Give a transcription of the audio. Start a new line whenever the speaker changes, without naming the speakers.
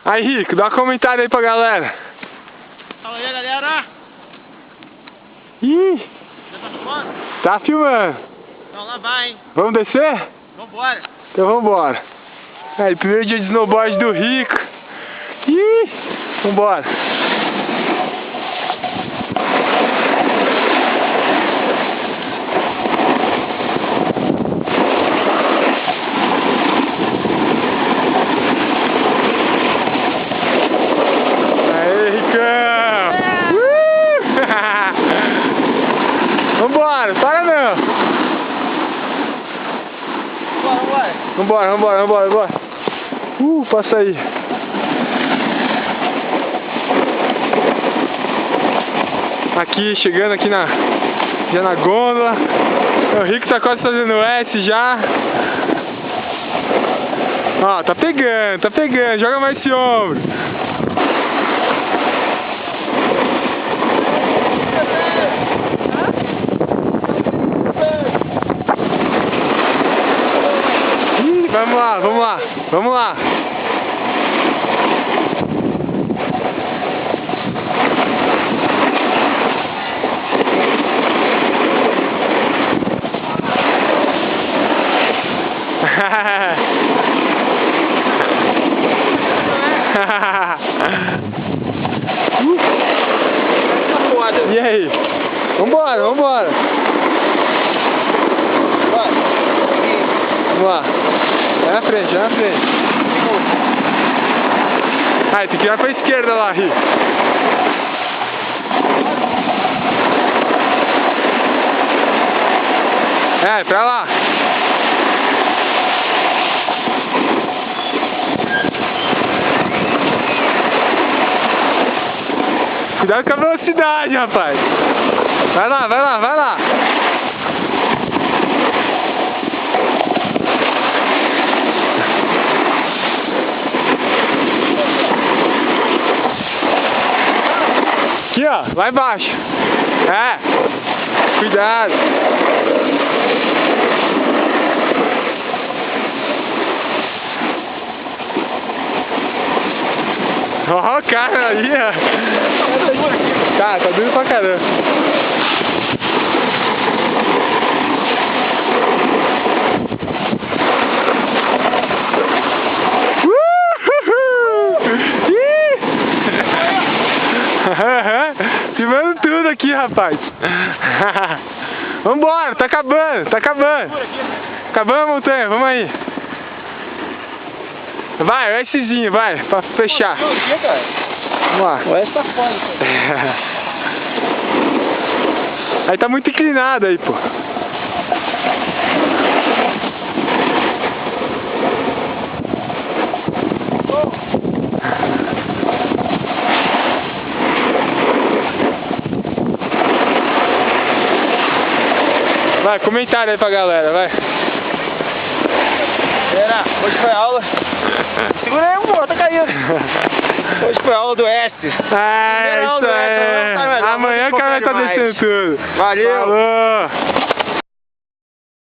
Aí, Rico, dá um comentário aí pra galera.
Fala aí, galera.
Ih,
Já tá filmando?
tá filmando.
Então lá vai, hein?
Vamos descer?
Vambora.
Então vambora. Aí, primeiro dia de snowboard do Rico. Ih, vambora. Vambora, para não! Vambora. Passa aí. Aqui, chegando aqui já na gôndola. O Rico tá quase fazendo S já. Ó, tá pegando. Joga mais esse ombro. Vamos lá. E aí? Vambora. Vamos lá. Vai na frente. Aí, tem que ir pra esquerda lá, Rico. É, pra lá. Cuidado com a velocidade, rapaz. Vai lá. Aqui, ó, lá embaixo. É. Cuidado. Ó, o cara ali, ó. Tá duro pra caramba. Filmando tudo aqui, rapaz. Vambora, tá acabando. Acabando a montanha, vamos aí. Vai, o Szinho, vai, pra fechar. Vamos lá.
O S tá foda.
Aí tá muito inclinado aí, pô. Vai, comentário aí pra galera, vai.
Galera, hoje foi aula. Segura aí, amor, tá caindo. Hoje foi aula do S.
Isso aí. Amanhã o cara vai estar descendo tudo.
Valeu.
Falou.